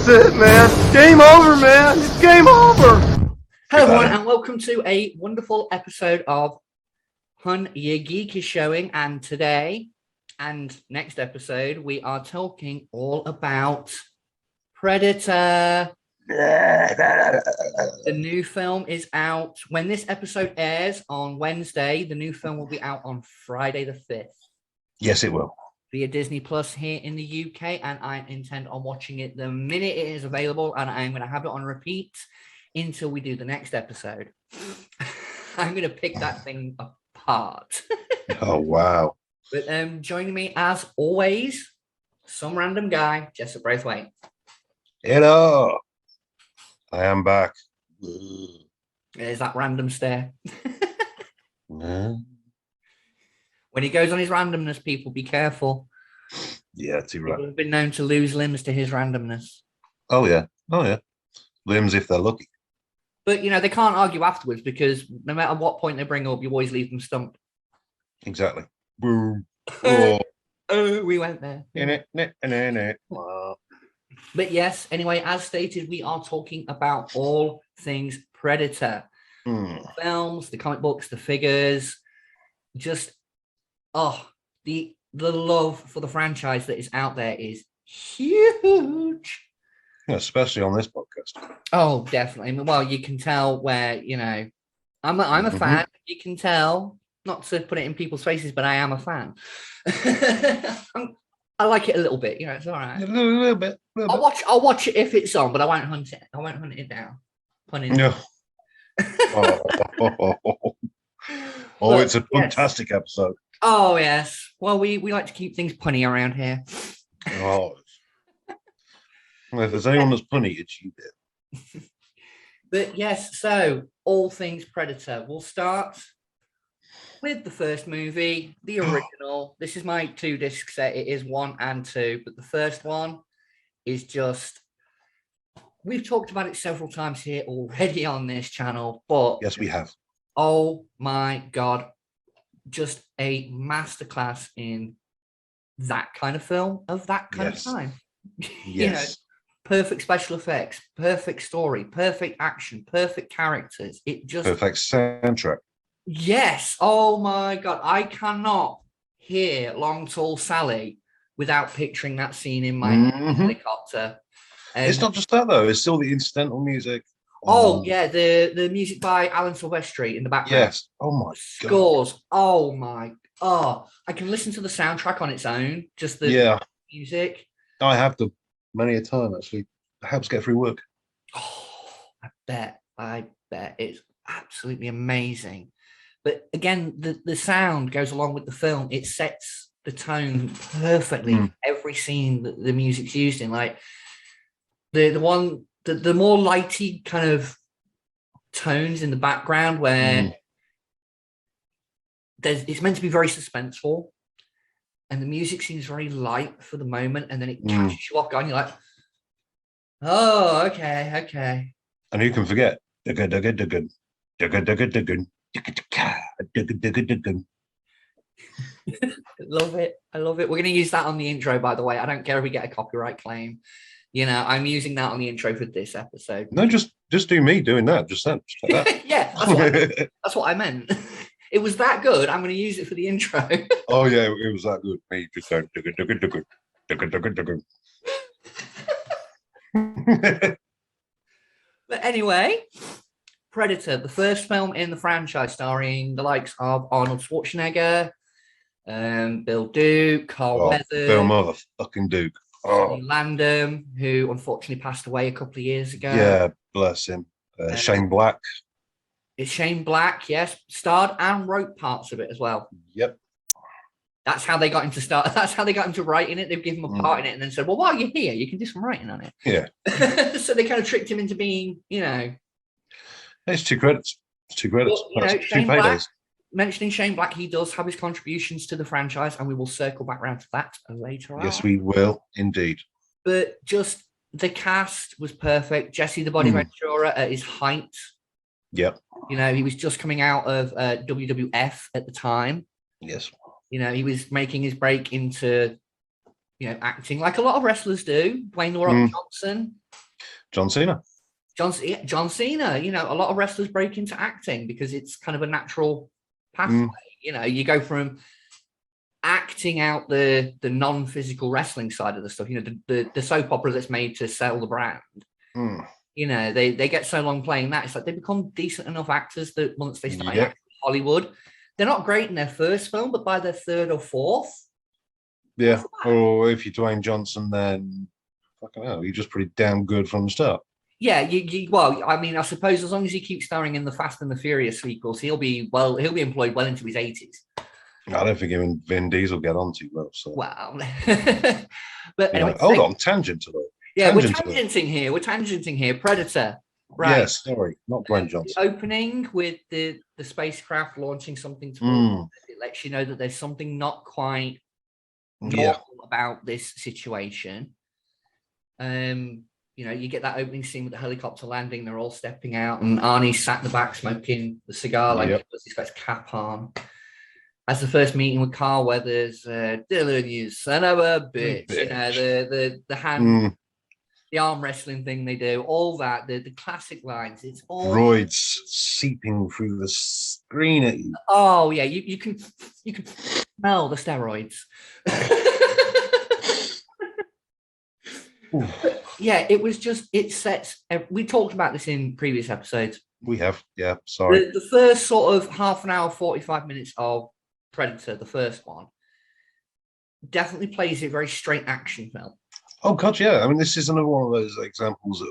That's it, man. Game over, man. It's game over. Hello, everyone, and welcome to a wonderful episode of Hun, Your Geek is showing. And today and next episode, we are talking all about Predator. The new film is out. When this episode airs on Wednesday, the new film will be out on Friday the 5th. Yes, it will. Via Disney Plus here in the UK, and I intend on watching it the minute it is available, and I'm going to have it on repeat until we do the next episode. I'm going to pick that thing apart. Oh, wow. But joining me, as always, some random guy, Jessup Braithwaite. Hello. I am back. There's that random stare. No. When he goes on his randomness, people, be careful. Yeah, too right. People have been known to lose limbs to his randomness. Oh, yeah. Oh, yeah. Limbs if they're lucky. But, you know, they can't argue afterwards because no matter what point they bring up, you always leave them stumped. Exactly. Boom. Oh. Oh, we went there. Wow. But yes, anyway, as stated, we are talking about all things Predator. The films, the comic books, the figures, just, the love for the franchise that is out there is huge. Yeah, especially on this podcast. Oh, definitely. I mean, well, you can tell where, you know, I'm a fan. You can tell, not to put it in people's faces, but I am a fan. I like it a little bit, you know, it's all right. A little bit. I'll watch it if it's on, but I won't hunt it. I won't hunt it down. No. Look, it's a fantastic episode. Oh, yes. Well, we like to keep things punny around here. Oh. Well, if there's anyone that's punny, it's you, dear. But yes, so all things Predator. We'll start with the first movie, the original. This is my 2-disc set. It is 1 and 2, but the first one is just, we've talked about it several times here already on this channel, but Yes, we have. oh my God, just a masterclass in that kind of film of that kind of time. Yes. You know, perfect special effects, perfect story, perfect action, perfect characters. It just Perfect soundtrack. Yes. Oh my God. I cannot hear Long Tall Sally without picturing that scene in my helicopter. It's not just that, though. It's still the incidental music. Oh, yeah. The music by Alan Silvestri in the background. Yes. Oh, my God. Scores. Oh, my. Oh, I can listen to the soundtrack on its own. Just the music. I have them many a time, actually. It helps get through work. Oh, I bet. It's absolutely amazing. But again, the sound goes along with the film. It sets the tone perfectly. Every scene that the music's used in, like the more lighty kind of tones in the background, where it's meant to be very suspenseful, and the music seems very light for the moment, and then it catches you off guard. And you're like, oh, okay. And who can forget? Love it. I love it. We're going to use that on the intro, by the way. I don't care if we get a copyright claim. You know, I'm using that on the intro for this episode. No, just do me doing that. Just like that. Yeah, that's what I meant. It was that good. I'm going to use it for the intro. Oh yeah, it was that good. Me just going. But anyway, Predator, the first film in the franchise, starring the likes of Arnold Schwarzenegger, Bill Duke, Carl Weathers, Bill motherfucking Duke, Landon, who unfortunately passed away a couple of years ago. Yeah, bless him. Shane Black. It's Shane Black, yes, starred and wrote parts of it as well. Yep. That's how they got him to start. That's how they got him to write in it. They've given him a part in it and then said, well, while you're here, you can do some writing on it. Yeah. So they kind of tricked him into being, you know. It's 2 credits. It's 2 credits. Well, you know, 2 paydays. Mentioning Shane Black, he does have his contributions to the franchise, and we will circle back around to that later on. Yes, we will, indeed. But just the cast was perfect. Jesse the Body Ventura at his height. Yep. You know, he was just coming out of WWF at the time. Yes. You know, he was making his break into, acting like a lot of wrestlers do. Dwayne The Rock Johnson. John Cena. John Cena, a lot of wrestlers break into acting because it's kind of a natural pathway. You go from acting out the non-physical wrestling side of the stuff, the soap opera that's made to sell the brand. They get so long playing that, it's like they become decent enough actors that once they start acting in Hollywood, they're not great in their first film, but by their third or fourth. Yeah. Or if you're Dwayne Johnson, then fucking hell, you're just pretty damn good from the start. Yeah, well, I mean, I suppose as long as he keeps starring in the Fast and the Furious sequels, he'll be employed well into his 80s. I don't think even Vin Diesel get on too well. So. Wow. But anyway, hold on, tangent to it. Yeah, we're tangenting here. We're tangenting here. Predator. Right. Yes, sorry, not Dwayne Johnson. The opening with the spacecraft launching something towards it lets you know that there's something not quite normal about this situation. You get that opening scene with the helicopter landing. They're all stepping out, and Arnie's sat in the back smoking the cigar like he's got his cap on. As the first meeting with Carl Weathers, Dylan, you son of a bitch. The hand, the arm wrestling thing they do, all that, the classic lines. It's all roids seeping through the screen at you. Oh yeah, you can smell the steroids. Yeah, it was just, it sets, we talked about this in previous episodes. We have, yeah, sorry. The first sort of half an hour, 45 minutes of Predator, the first one, definitely plays a very straight action film. Oh, God, yeah. I mean, this is another one of those examples of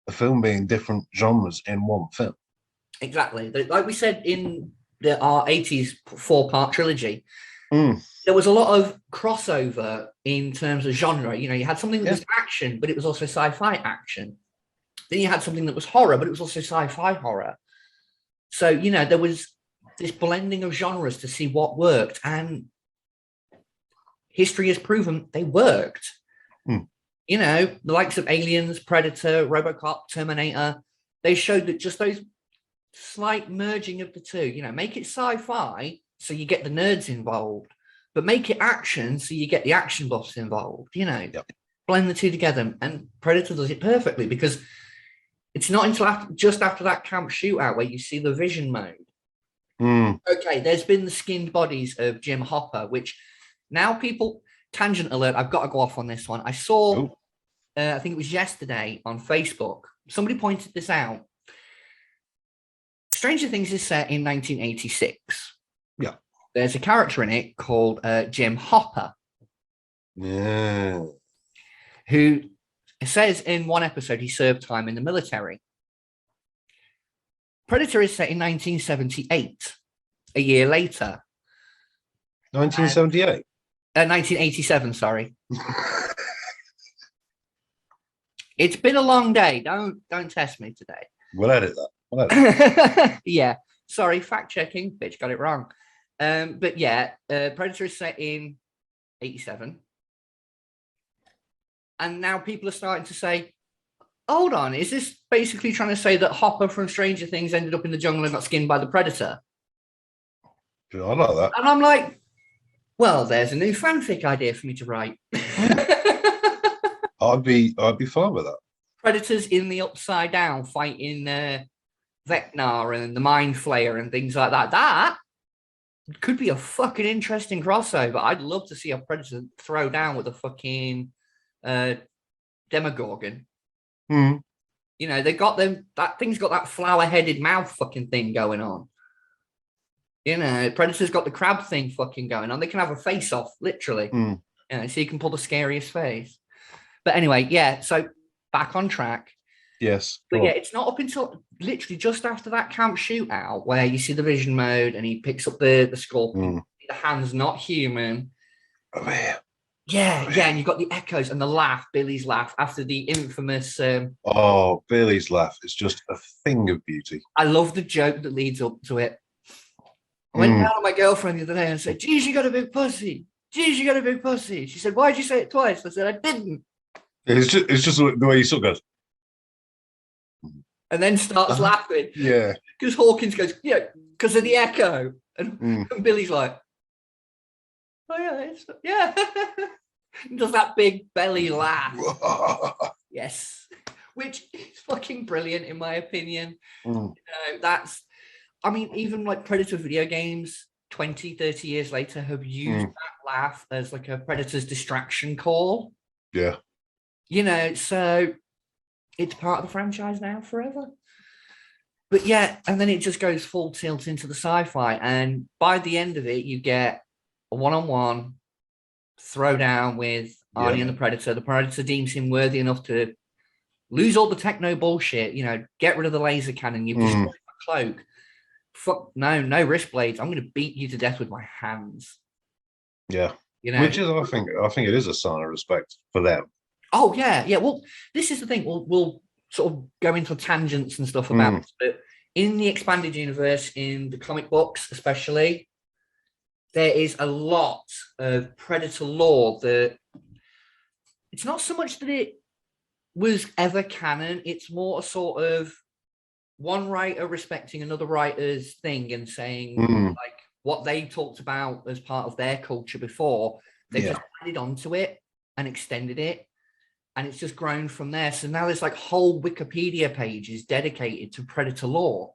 a film being different genres in one film. Exactly. Like we said in our 80s 4-part trilogy, there was a lot of crossover in terms of genre. You had something that was action, but it was also sci-fi action. Then you had something that was horror, but it was also sci-fi horror. So, there was this blending of genres to see what worked. And history has proven they worked. The likes of Aliens, Predator, RoboCop, Terminator, they showed that just those slight merging of the two, make it sci-fi so you get the nerds involved, but make it action so you get the action buffs involved, blend the two together. And Predator does it perfectly because it's not until just after that camp shootout where you see the vision mode. Okay, there's been the skinned bodies of Jim Hopper, which now people, tangent alert, I've got to go off on this one. I saw, I think it was yesterday on Facebook, somebody pointed this out. Stranger Things is set in 1986. Yeah. There's a character in it called Jim Hopper. Yeah. Who says in one episode he served time in the military. Predator is set in 1978, a year later. 1978? 1987, sorry. It's been a long day. Don't test me today. We'll edit that. Yeah. Sorry, fact checking. Bitch, got it wrong. But yeah, Predator is set in 87. And now people are starting to say, hold on, is this basically trying to say that Hopper from Stranger Things ended up in the jungle and got skinned by the Predator? Yeah, I like that. And I'm like, well, there's a new fanfic idea for me to write. I'd be fine with that. Predators in the Upside Down fighting Vecna and the Mind Flayer and things like that. That could be a fucking interesting crossover. I'd love to see a Predator throw down with a fucking Demogorgon. They got them. That thing's got that flower-headed mouth fucking thing going on. Predator's got the crab thing fucking going on. They can have a face-off, literally. So you can pull the scariest face. But anyway, yeah. So back on track. Yes. But yeah, it's not up until literally just after that camp shootout where you see the vision mode and he picks up the scorpion. The hand's not human. Oh, yeah. Yeah, and you've got the echoes and the laugh, Billy's laugh, after the infamous... Billy's laugh is just a thing of beauty. I love the joke that leads up to it. I went down on my girlfriend the other day and said, geez, you got a big pussy. Geez, you got a big pussy. She said, why'd you say it twice? I said, I didn't. It's just the way he sort of goes. And then starts laughing. Yeah. Because Hawkins goes, yeah, because of the echo. And Billy's like, oh, yeah. Does that big belly laugh? Yes, which is fucking brilliant in my opinion. That's, I mean, even like Predator video games 20, 30 years later have used that laugh as like a Predator's distraction call. Yeah. So it's part of the franchise now forever. But yeah, and then it just goes full tilt into the sci-fi. And by the end of it, you get a one-on-one throwdown with Arnie and the Predator. The Predator deems him worthy enough to lose all the techno bullshit, get rid of the laser cannon. You've destroyed my cloak. Fuck, no wrist blades. I'm going to beat you to death with my hands. Yeah. Which is, I think it is a sign of respect for them. Oh, yeah. Well, this is the thing. We'll sort of go into tangents and stuff about this, but in the expanded universe, in the comic books especially, there is a lot of Predator lore that it's not so much that it was ever canon, it's more a sort of one writer respecting another writer's thing and saying like what they talked about as part of their culture before, they just added onto it and extended it. And it's just grown from there. So now there's like whole Wikipedia pages dedicated to Predator lore,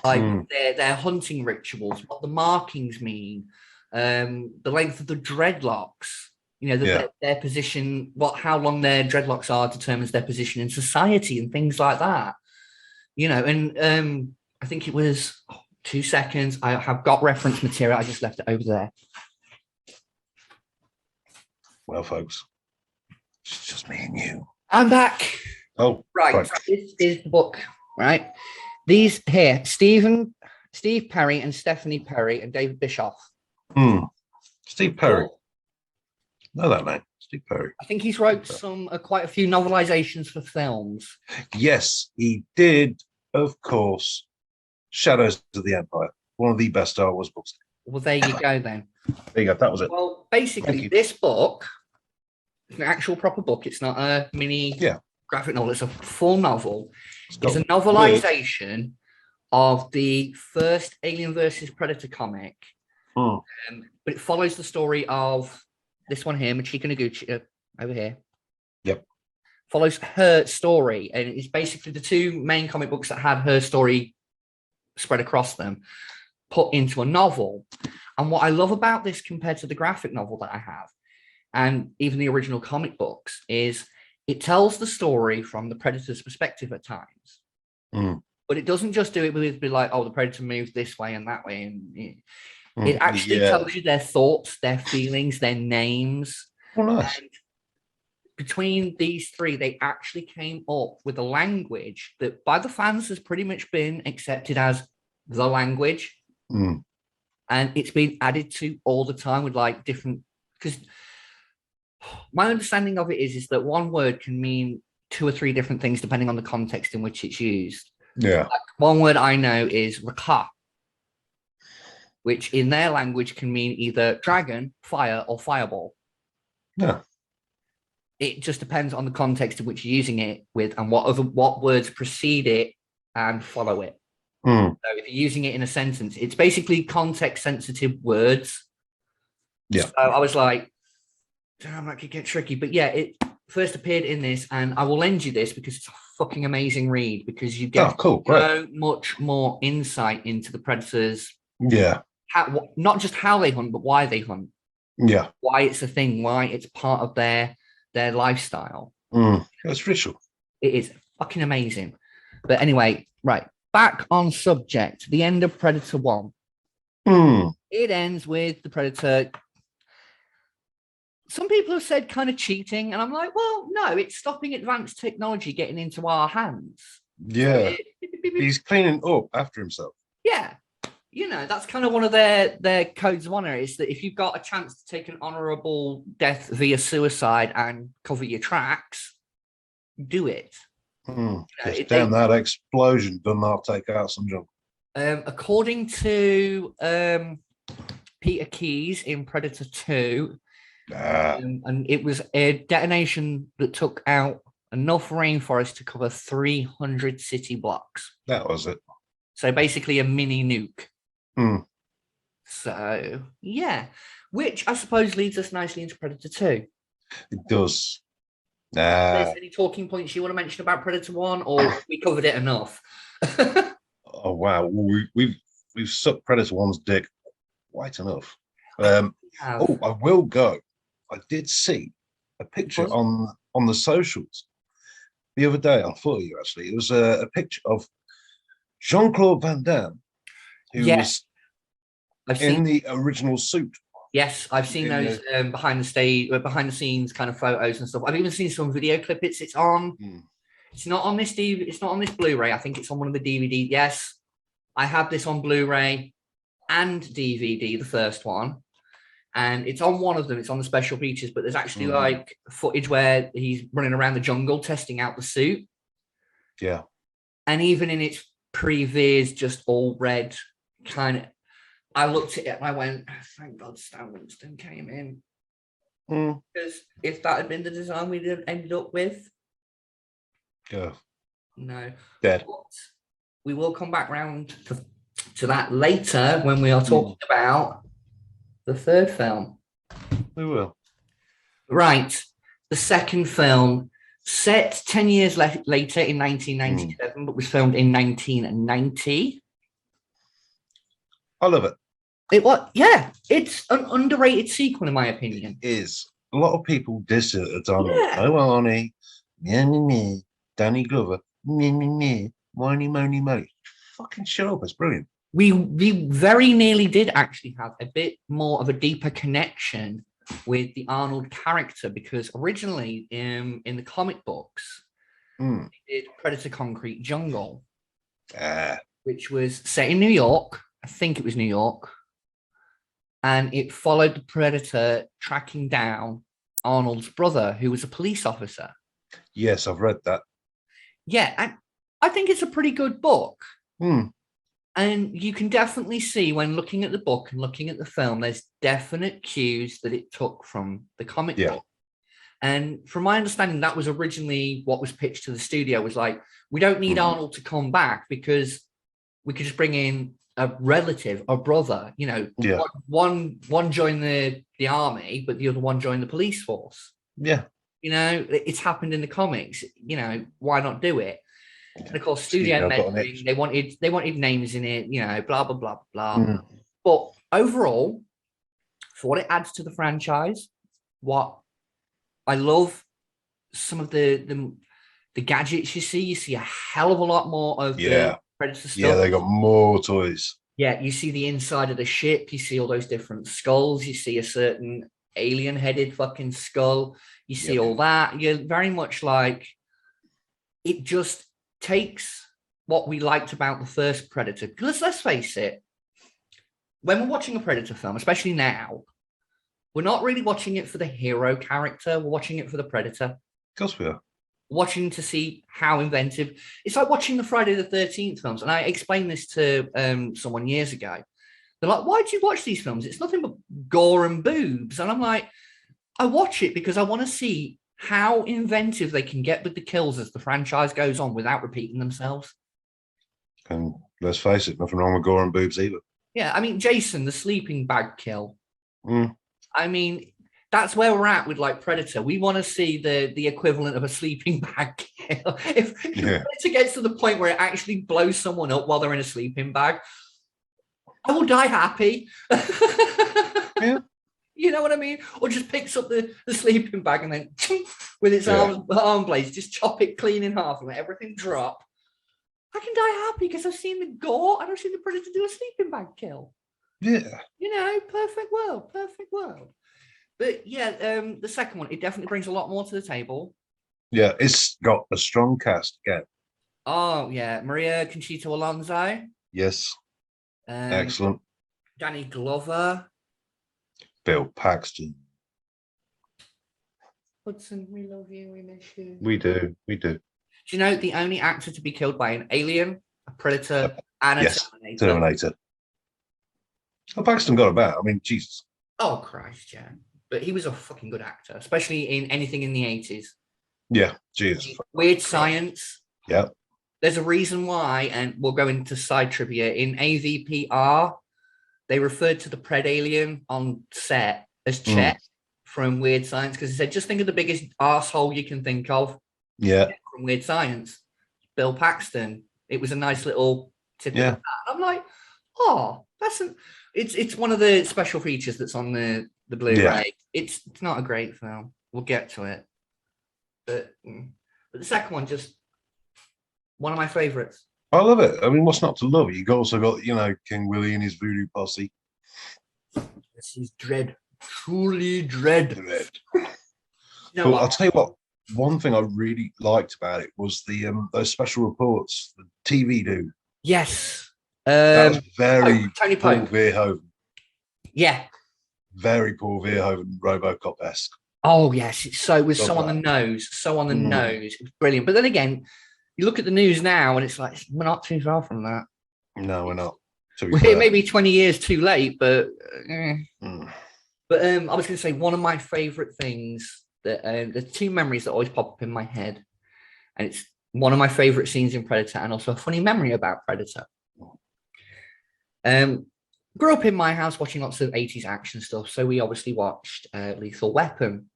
like their hunting rituals, what the markings mean, the length of the dreadlocks, their position, how long their dreadlocks are determines their position in society and things like that. And I think it was 2 seconds. I have got reference material. I just left it over there. Well, folks. It's just me and you. I'm back. Oh, right. This is the book, right? These here, Steve Perry and Stephanie Perry and David Bischoff. Steve Perry. Know that name, Steve Perry. I think he's wrote quite a few novelizations for films. Yes, he did, of course. Shadows of the Empire, one of the best Star Wars books. Well, there you go then. There you go. That was it. Well, basically, this book, an actual proper book. It's not a mini graphic novel. It's a full novel. It's a novelization of the first Alien versus Predator comic. But it follows the story of this one here, Machiko Noguchi, over here. Yep. Follows her story. And it's basically the two main comic books that had her story spread across them, put into a novel. And what I love about this compared to the graphic novel that I have, and even the original comic books, is it tells the story from the Predator's perspective at times. But it doesn't just do it with be like, oh, the Predator moves this way and that way. And it actually tells you their thoughts, their feelings, their names. Oh, nice. And between these three, they actually came up with a language that by the fans has pretty much been accepted as the language. And it's been added to all the time with like different, because my understanding of it is that one word can mean 2 or 3 different things depending on the context in which it's used. Yeah. Like one word I know is Raka, which in their language can mean either dragon, fire, or fireball. Yeah. It just depends on the context in which you're using it with and what words precede it and follow it. So if you're using it in a sentence, it's basically context-sensitive words. Yeah. So I was like, damn, that could get tricky. But yeah, it first appeared in this, and I will lend you this because it's a fucking amazing read, because you get so much more insight into the Predators. Yeah. Not just how they hunt, but why they hunt. Yeah. Why it's a thing, why it's part of their lifestyle. It's ritual. It is fucking amazing. But anyway, right. Back on subject, the end of Predator 1. It ends with the Predator. Some people have said kind of cheating, and I'm like, well, no, it's stopping advanced technology getting into our hands. Yeah. He's cleaning up after himself. Yeah. That's kind of one of their codes of honor, is that if you've got a chance to take an honorable death via suicide and cover your tracks, do it. That explosion did not take out some junk. According to Peter Keyes in Predator 2, and it was a detonation that took out enough rainforest to cover 300 city blocks. That was it. So basically a mini nuke. So yeah, which I suppose leads us nicely into Predator 2. It does. There's any talking points you want to mention about Predator 1, or we covered it enough? Oh wow, we've sucked Predator 1's dick quite enough. Have. Oh, I will go. I did see a picture Was- on the socials the other day. I'll follow you actually. It was a picture of Jean-Claude Van Damme, who Yes, was I've in seen. the original suit. Yes, I've seen in those behind the scenes kind of photos and stuff. I've even seen some video clip. It's on. It's not on this DVD. It's not on this Blu-ray. I think it's on one of the DVD. Yes, I have this on Blu-ray and DVD, the first one, and it's on one of them. It's on the special features, but there's actually like footage where he's running around the jungle testing out the suit. Yeah, and even in its previs, just all red kind of. I looked at it and I went, thank God Stan Winston came in. Because if that had been the design we'd have ended up with, no. Dead. But we will come back round to that later when we are talking about the third film. We will. Right. The second film, set 10 years later in 1997, but was filmed in 1990. I love it. It's an underrated sequel, in my opinion. It is. A lot of people diss it at time. Yeah. Oh, Arnie, Danny Glover, whiny moany moany. Fucking shut up! It's brilliant. We very nearly did actually have a bit more of a deeper connection with the Arnold character, because originally in the comic books, they did Predator Concrete Jungle, which was set in New York. I think it was New York. And it followed the Predator tracking down Arnold's brother, who was a police officer. Yes, I've read that. Yeah, and I think it's a pretty good book. And you can definitely see when looking at the book and looking at the film, there's definite cues that it took from the comic book. And from my understanding, that was originally what was pitched to the studio, was like, we don't need Arnold to come back because we could just bring in a relative, a brother, one joined the army, but the other one joined the police force. Yeah. It's happened in the comics, why not do it? And of course, studio mentoring, they wanted names in it, blah, blah, blah, blah. But overall, for what it adds to the franchise, what I love, some of the gadgets you see a hell of a lot more of the Predator stuff. Yeah, they got more toys. Yeah, you see the inside of the ship, you see all those different skulls, you see a certain alien-headed fucking skull, you see all that. You're very much like, it just takes what we liked about the first Predator. Because let's face it, when we're watching a Predator film, especially now, we're not really watching it for the hero character, we're watching it for the Predator. Of course we are. Watching to see how inventive. It's like watching the Friday the 13th films. And I explained this to someone years ago. They're like, why do you watch these films? It's nothing but gore and boobs. And I'm like, I watch it because I want to see how inventive they can get with the kills as the franchise goes on without repeating themselves. And let's face it, nothing wrong with gore and boobs either. Yeah, I mean, Jason, the sleeping bag kill. I mean, that's where we're at with like Predator. We want to see the equivalent of a sleeping bag kill. If Predator gets to the point where it actually blows someone up while they're in a sleeping bag, I will die happy. You know what I mean? Or just picks up the sleeping bag and then with its arm blades, just chop it clean in half and let everything drop. I can die happy because I've seen the gore and I've seen the Predator do a sleeping bag kill. Yeah. Perfect world. But the second one, it definitely brings a lot more to the table. Yeah, it's got a strong cast again. Oh, yeah. Maria Conchita Alonso. Yes. Excellent. Danny Glover. Bill Paxton. Hudson, we love you, we miss you. We do. Do you know the only actor to be killed by an alien, a predator, and a Terminator? Well, Paxton got about. I mean, Jesus. Oh, Christ, yeah. But he was a fucking good actor, especially in anything in the 80s. Yeah, Jesus. Weird Science. Yeah. There's a reason why, and we'll go into side trivia, in AVPR, they referred to the Pred alien on set as Chet from Weird Science, because he said, just think of the biggest arsehole you can think of. Yeah. From Weird Science, Bill Paxton. It was a nice little tip. Yeah. I'm like, oh, it's one of the special features that's on the Blu-ray. Yeah. It's not a great film. We'll get to it. But the second one, just one of my favorites. I love it. I mean, what's not to love? You also got, King Willie and his voodoo posse. This is dread. Truly dread. But I'll tell you what, one thing I really liked about it was the those special reports, the TV dude. Yes. That was very Tony Paul Verhoeven. Yeah. Very Paul Verhoeven, RoboCop-esque. Oh, yes. It was so on the nose. So on the nose. It was brilliant. But then again, you look at the news now and it's like, we're not too far from that. No, we're not. It may be 20 years too late, but... But I was going to say, one of my favourite things, that the two memories that always pop up in my head, and it's one of my favourite scenes in Predator and also a funny memory about Predator. Grew up in my house watching lots of 80s action stuff, so we obviously watched Lethal Weapon.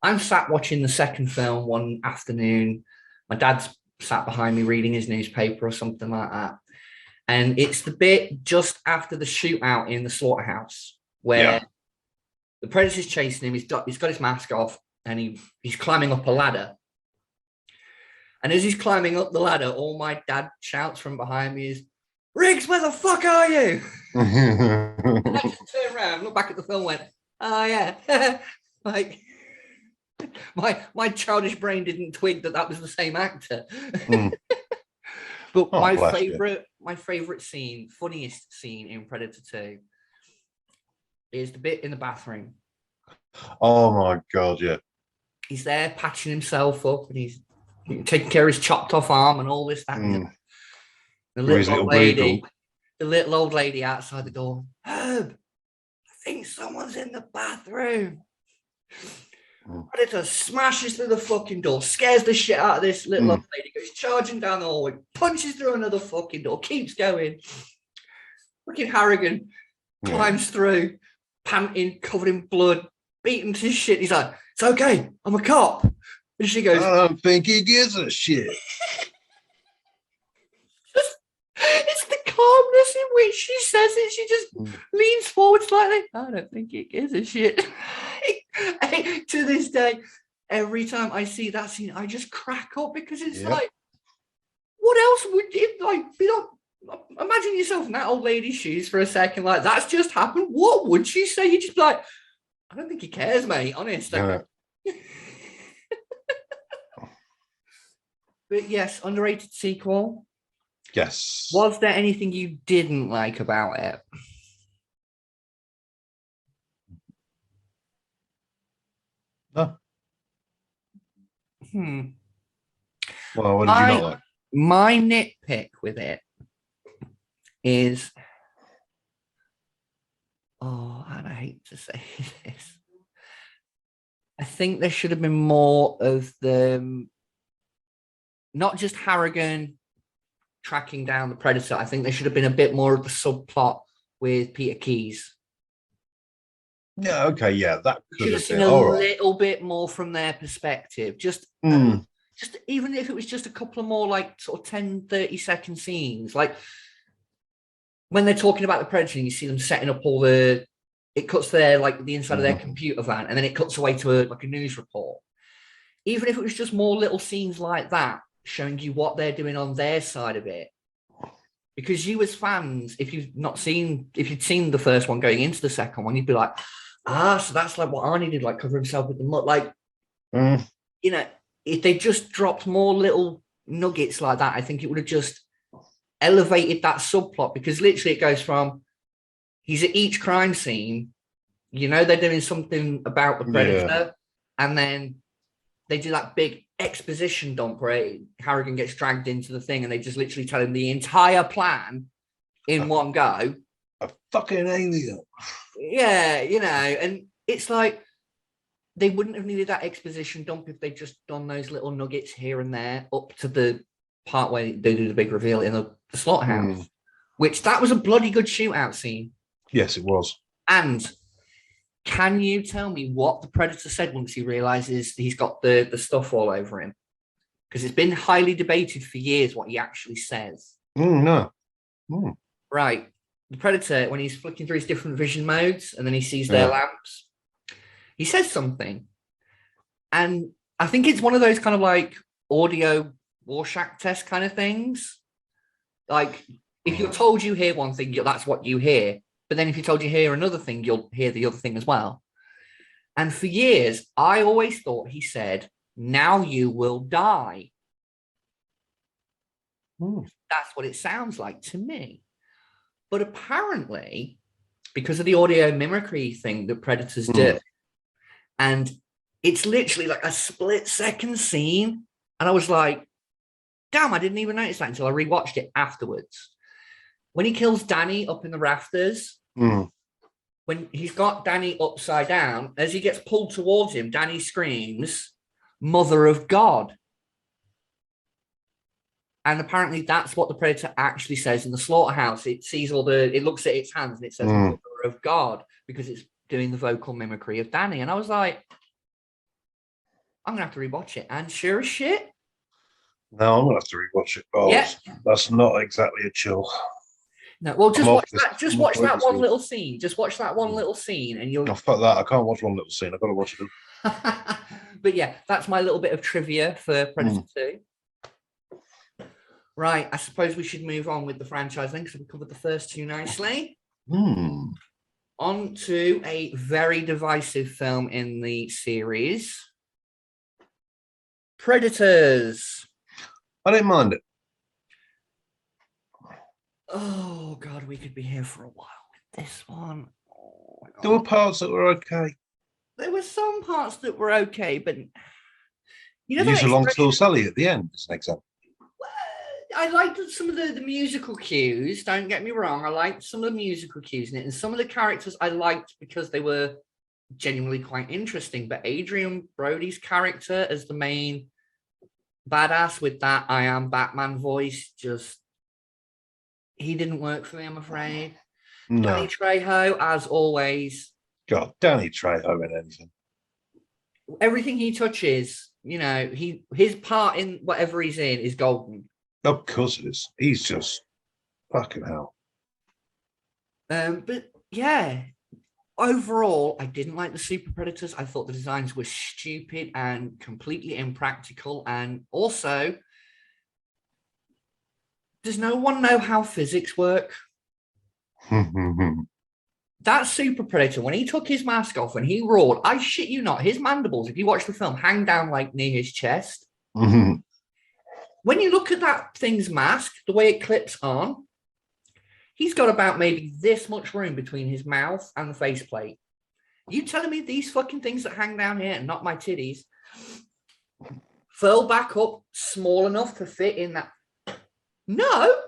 I'm sat watching the second film one afternoon. My dad's sat behind me reading his newspaper or something like that. And it's the bit just after the shootout in the slaughterhouse where the Predator's chasing him. He's got his mask off and he's climbing up a ladder. And as he's climbing up the ladder, all my dad shouts from behind me is, "Riggs, where the fuck are you?" And I just turned around, looked back at the film, and went, "Oh yeah." Like my childish brain didn't twig that was the same actor. But my favorite scene, funniest scene in Predator 2 is the bit in the bathroom. Oh my God, yeah. He's there patching himself up and he's taking care of his chopped off arm and all this, that, and the little old lady outside the door. "Herb, I think someone's in the bathroom." Predator smashes through the fucking door, scares the shit out of this little old lady, goes charging down the hallway, punches through another fucking door, keeps going. Fucking Harrigan climbs through, panting, covered in blood, beaten to shit. He's like, "It's okay, I'm a cop." And she goes, "I don't think he gives a shit." It's the calmness in which she says it. She just leans forward slightly. "I don't think he gives a shit." To this day, every time I see that scene, I just crack up because it's like, what else would it like? Imagine yourself in that old lady's shoes for a second. Like, that's just happened. What would she say? You just like, "I don't think he cares, mate. Honest." But yes, underrated sequel. Yes. Was there anything you didn't like about it? No. Well, what did you not like? My nitpick with it is, and I hate to say this, I think there should have been more of the, not just Harrigan tracking down the Predator. I think there should have been a bit more of the subplot with Peter Keyes. Yeah, okay, yeah, that could have been a little bit more from their perspective. Just even if it was just a couple of more like sort of 10, 30-second scenes, like when they're talking about the Predator and you see them setting up it cuts their like the inside of their computer van and then it cuts away to a news report. Even if it was just more little scenes like that, showing you what they're doing on their side of it. Because you as fans, if you'd seen the first one going into the second one, you'd be like, so that's like what Arnie did, like cover himself with the mud. Like, if they just dropped more little nuggets like that, I think it would have just elevated that subplot, because literally it goes from he's at each crime scene, they're doing something about the Predator, and then they do that big exposition dump where Harrigan gets dragged into the thing and they just literally tell him the entire plan in one go. A fucking alien. Yeah, and it's like they wouldn't have needed that exposition dump if they'd just done those little nuggets here and there up to the part where they do the big reveal in the slaughterhouse, which that was a bloody good shootout scene. Yes, it was. And can you tell me what the Predator said once he realizes he's got the stuff all over him? Because it's been highly debated for years what he actually says. No. Right. The Predator, when he's flicking through his different vision modes and then he sees their lamps, he says something. And I think it's one of those kind of like audio Rorschach test kind of things. Like, if you're told you hear one thing, that's what you hear. But then if you're told you hear another thing, you'll hear the other thing as well. And for years, I always thought he said, "Now you will die." That's what it sounds like to me. But apparently, because of the audio mimicry thing that Predators do, and it's literally like a split-second scene, and I was like, damn, I didn't even notice that until I rewatched it afterwards. When he kills Danny up in the rafters, when he's got Danny upside down, as he gets pulled towards him, Danny screams, "Mother of God." And apparently that's what the Predator actually says in the slaughterhouse. It sees it looks at its hands and it says, "Mother of God," because it's doing the vocal mimicry of Danny. And I was like, I'm going to have to rewatch it. And sure as shit. No, I'm going to have to rewatch it. Oh, yeah. That's not exactly a chill. No, well, just watch that. Just watch that one little scene. Just watch that one little scene, and you'll. Oh, fuck that! I can't watch one little scene. I've got to watch it. But yeah, that's my little bit of trivia for Predator 2. Right, I suppose we should move on with the franchise then, because we covered the first two nicely. On to a very divisive film in the series, Predators. I didn't mind it. Oh God, we could be here for a while with this one. Oh, there were parts that were okay. There were some parts that were okay, but you know, use a long tall Sally at the end as an example. I liked some of the musical cues. Don't get me wrong. I liked some of the musical cues in it, and some of the characters I liked because they were genuinely quite interesting. But Adrian Brody's character as the main badass with that "I am Batman" voice, just he didn't work for me, I'm afraid. No. Danny Trejo, as always. God, Danny Trejo in anything. Everything he touches, you know, his part in whatever he's in is golden. Of course it is. He's just fucking hell. But yeah, overall, I didn't like the Super Predators. I thought the designs were stupid and completely impractical. And also, does no one know how physics work? That Super Predator, when he took his mask off, when he roared, I shit you not, his mandibles, if you watch the film, hang down like near his chest. When you look at that thing's mask, the way it clips on, he's got about maybe this much room between his mouth and the faceplate. You telling me these fucking things that hang down here and not my titties furl back up small enough to fit in that? No.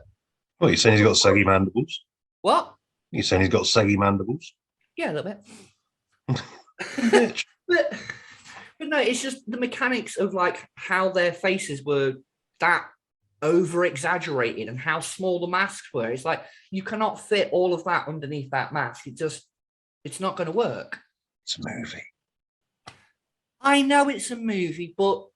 Well, you're saying he's got saggy mandibles? What? You're saying he's got saggy mandibles? Yeah, a little bit. but no, it's just the mechanics of like how their faces were that over exaggerated and how small the masks were. It's like you cannot fit all of that underneath that mask. It's not going to work. It's a movie. I know it's a movie, but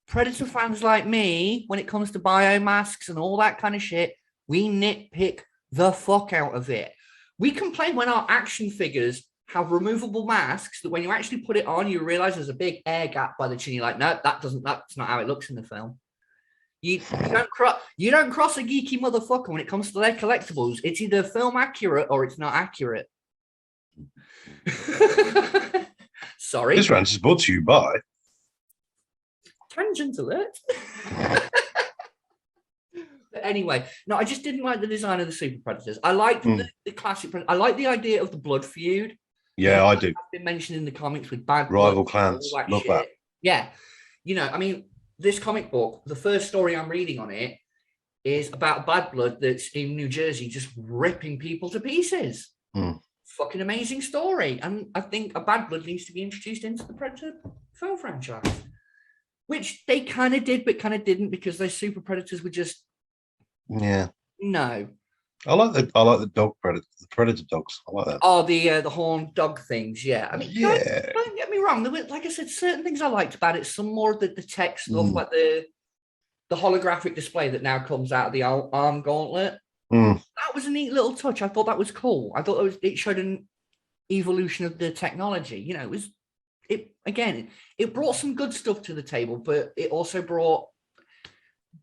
Predator fans like me, when it comes to biomasks and all that kind of shit, we nitpick the fuck out of it. We complain when our action figures have removable masks that when you actually put it on, you realize there's a big air gap by the chin. You're like, no, that's not how it looks in the film. You don't cross a geeky motherfucker when it comes to their collectibles. It's either film accurate or it's not accurate. Sorry. This rant is brought to you by Tangent alert. But anyway, no, I just didn't like the design of the Super Predators. I liked the classic. I like the idea of the blood feud. Yeah, I do. It's been mentioned in the comics with bad rival blood, clans. Love that. Yeah, you know, I mean, this comic book, the first story I'm reading on it is about bad blood that's in New Jersey just ripping people to pieces. Fucking amazing story. And I think a bad blood needs to be introduced into the Predator film franchise, which they kind of did, but kind of didn't, because those Super Predators were just, yeah, no. I like the dog predator, the predator dogs. I like that. Oh, the horned dog things. Yeah, I mean, Yeah. don't get me wrong. There were, like I said, certain things I liked about it. Some more of the tech stuff, Mm. like the holographic display that now comes out of the arm gauntlet. Mm. That was a neat little touch. I thought that was cool. I thought it showed an evolution of the technology. You know, it brought some good stuff to the table, but it also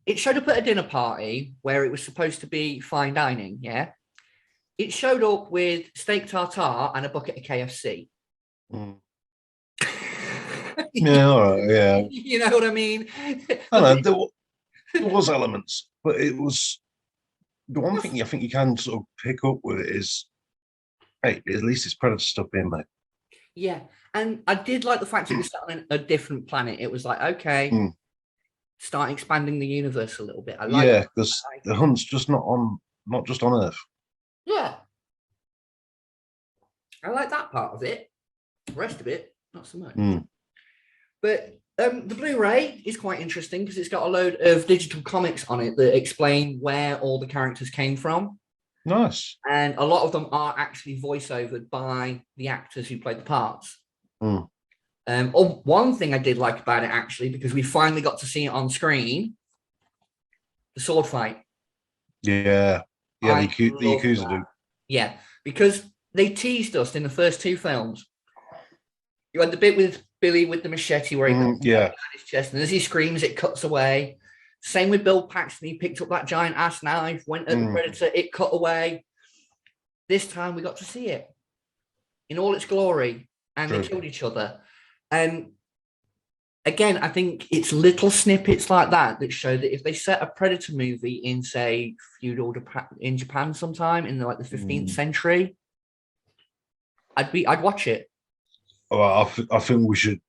it showed up at a dinner party where it was supposed to be fine dining. Yeah, it showed up with steak tartare and a bucket of KFC. Mm. Yeah, all right, yeah. You know what I mean? I know there was elements, but it was the one thing I think you can sort of pick up with it is, hey, at least it's predator stuff being made. Yeah, and I did like the fact it was set on a different planet. It was like, okay, start expanding the universe a little bit. I like, yeah, because the hunt's just not just on Earth. yeah, I like that part of it. The rest of it, not so much. But the Blu-ray is quite interesting because it's got a load of digital comics on it that explain where all the characters came from. Nice. And a lot of them are actually voice-overed by the actors who played the parts. One thing I did like about it, actually, because we finally got to see it on screen, the sword fight. Yeah. Yeah, the Yakuza do. Yeah, because they teased us in the first two films. You had the bit with Billy with the machete where he puts it on his chest, and as he screams, it cuts away. Same with Bill Paxton. He picked up that giant ass knife, went at the Predator, it cut away. This time we got to see it in all its glory, and they killed each other. And again, I think it's little snippets like that that show that if they set a Predator movie in, say, feudal in Japan sometime in the 15th century, I'd watch it. Well, I think we should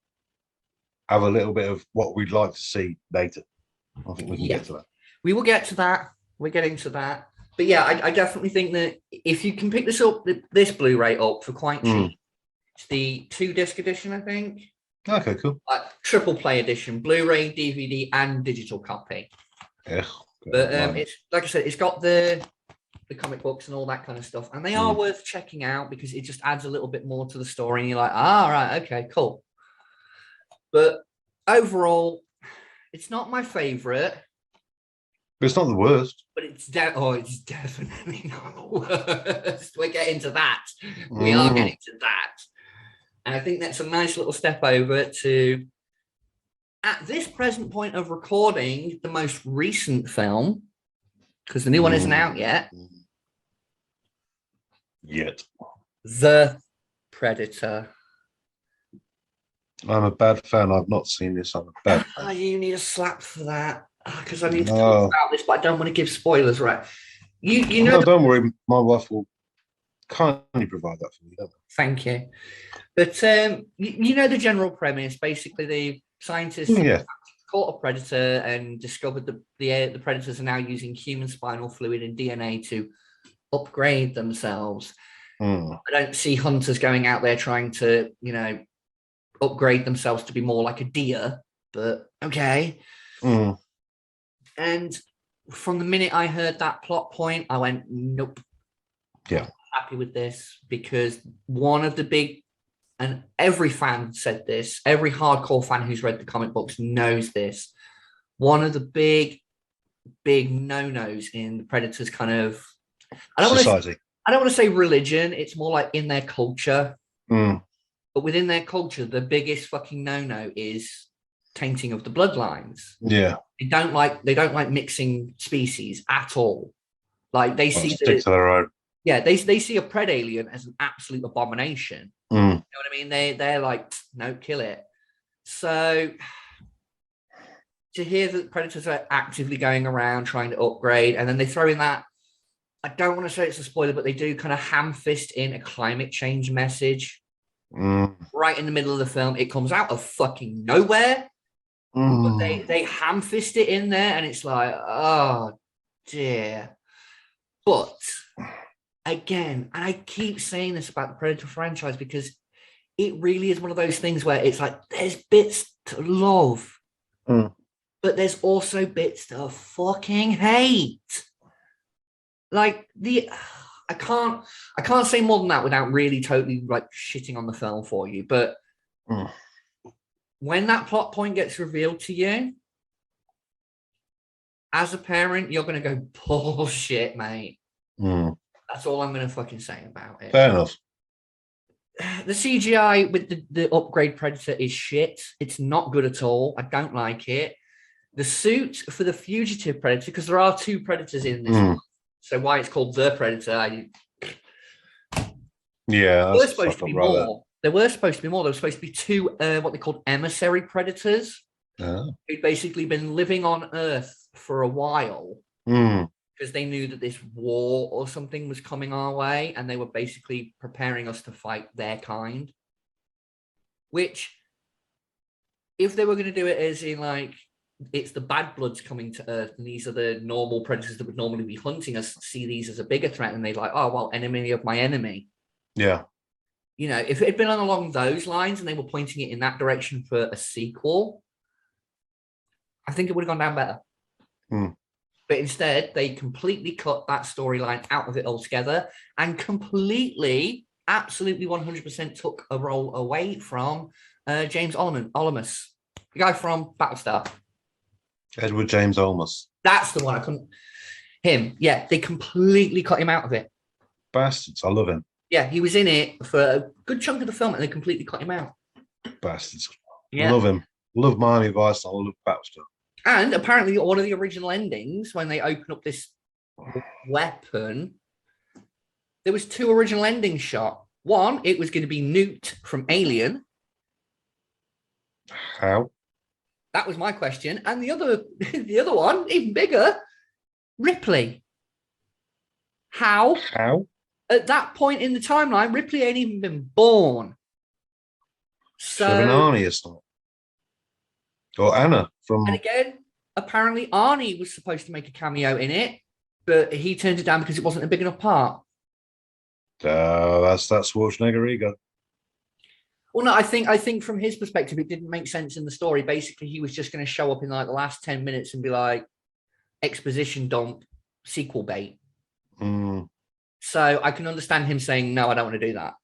have a little bit of what we'd like to see later. I think we can get to that. We will get to that. We're getting to that. But yeah, I definitely think that if you can pick this Blu-ray up for quite cheap, it's the 2-disc edition, I think. Okay, cool. Triple play edition, Blu-ray, DVD, and digital copy. Yeah. But it's like I said, it's got the comic books and all that kind of stuff, and they are worth checking out because it just adds a little bit more to the story. And you're like, right, okay, cool. But overall, it's not my favorite. It's not the worst. But it's definitely not the worst. We're getting to that. We are getting to that. And I think that's a nice little step over to, at this present point of recording, the most recent film, because the new one isn't out yet. The Predator. I'm a bad fan. I've not seen this. I'm a bad fan. You need a slap for that. Because I need to talk about this, but I don't want to give spoilers, right? You know. No, don't worry. My wife will kindly provide that for me. Thank you. But you know the general premise. Basically, the scientists caught a predator and discovered the predators are now using human spinal fluid and DNA to upgrade themselves. I don't see hunters going out there trying to, upgrade themselves to be more like a deer. But okay. And from the minute I heard that plot point, I went, nope. Yeah. I'm happy with this because one of the big, and every fan said this, every hardcore fan who's read the comic books knows this. One of the big no-nos in the Predators kind of, I don't want to say religion. It's more like in their culture. But within their culture, the biggest fucking no-no is tainting of the bloodlines. Yeah. They don't like mixing species at all. Like they see stick to their own. Yeah, they see a pred alien as an absolute abomination. You know what I mean? They're like, no, kill it. So to hear that predators are actively going around trying to upgrade, and then they throw in that, I don't want to say it's a spoiler, but they do kind of ham-fist in a climate change message right in the middle of the film. It comes out of fucking nowhere. But they ham-fist it in there, and it's like, oh dear. But again, and I keep saying this about the Predator franchise because it really is one of those things where it's like there's bits to love, but there's also bits to fucking hate. like I can't say more than that without really totally like shitting on the film for you. But when that plot point gets revealed to you, as a parent, you're going to go, bullshit, mate. That's all I'm going to fucking say about it. Fair enough. The CGI with the upgrade Predator is shit. It's not good at all. I don't like it. The suit for the fugitive Predator, because there are two Predators in this one, so why it's called the Predator, yeah, there were supposed to be more. There were supposed to be more. There were supposed to be two what they called emissary Predators who'd basically been living on Earth for a while because they knew that this war or something was coming our way, and they were basically preparing us to fight their kind. Which, if they were going to do it as in like, it's the bad bloods coming to Earth, and these are the normal predators that would normally be hunting us, see these as a bigger threat, and they're like, oh, well, enemy of my enemy. Yeah. You know, if it had been along those lines and they were pointing it in that direction for a sequel, I think it would have gone down better. But instead, they completely cut that storyline out of it altogether and completely, absolutely 100% took a role away from James Olmos, the guy from Battlestar. Edward James Olmos. That's the one. I couldn't. Him. Yeah, they completely cut him out of it. Bastards. I love him. Yeah, he was in it for a good chunk of the film and they completely cut him out. Bastards. Yeah. Love him. Love Miami Vice. I love Battlestar. And apparently one of the original endings, when they open up this weapon, there was two original endings shot. One, it was going to be Newt from Alien. How? That was my question. And the other one, even bigger, Ripley. How? How? At that point in the timeline, Ripley ain't even been born. So Arnie is not. Or Anna from. And again, apparently Arnie was supposed to make a cameo in it, but he turned it down because it wasn't a big enough part. That's Schwarzenegger ego. Well, no, I think from his perspective, it didn't make sense in the story. Basically, he was just going to show up in like the last 10 minutes and be like, exposition dump, sequel bait. So I can understand him saying, no, I don't want to do that.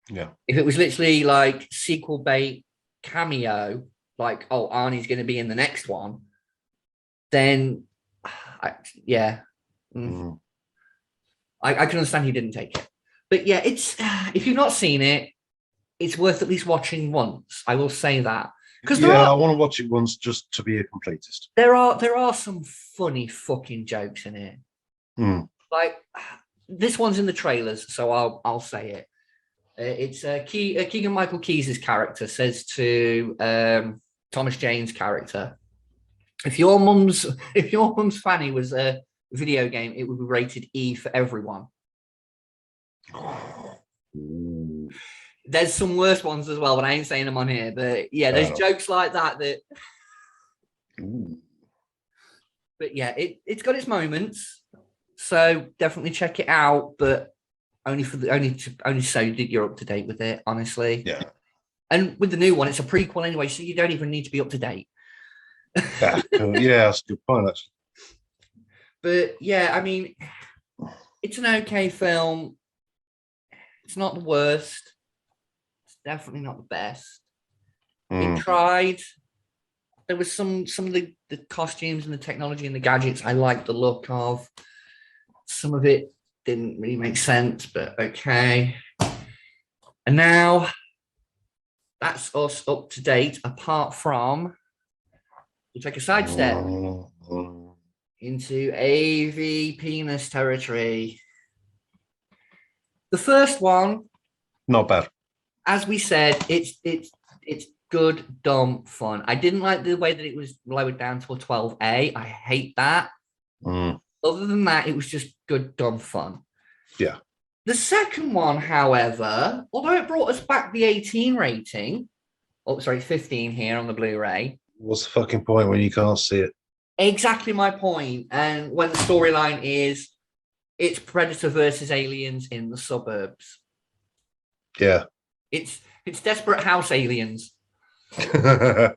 Yeah. If it was literally like sequel bait cameo, like, oh, Arnie's going to be in the next one, then I can understand he didn't take it. But yeah, it's if you've not seen it, it's worth at least watching once. I will say that. Because I want to watch it once just to be a completist. There are some funny fucking jokes in it. Like this one's in the trailers, so I'll say it. It's Keegan Michael Key's character says to Thomas Jane's character, if your mum's Fanny was a video game, it would be rated E for everyone. There's some worse ones as well, but I ain't saying them on here. But yeah, there's jokes like that. But yeah, it's got its moments. So definitely check it out, but only so that you're up to date with it, honestly. Yeah. And with the new one, it's a prequel anyway, so you don't even need to be up to date. Yeah, that's a good point, actually. But yeah, I mean, it's an okay film. It's not the worst. It's definitely not the best. It tried. There was some of the costumes and the technology and the gadgets I liked the look of. Some of it didn't really make sense, but okay. And now that's us up to date, apart from we'll take a sidestep into AV penis territory. The first one, not bad. As we said, it's good, dumb fun. I didn't like the way that it was lowered down to a 12A. I hate that. Other than that, it was just good, dumb fun. Yeah. The second one, however, although it brought us back the 18 rating, 15 here on the Blu-ray. What's the fucking point when you can't see it? Exactly my point. And when the storyline is, it's Predator versus aliens in the suburbs. Yeah. It's Desperate House aliens. But,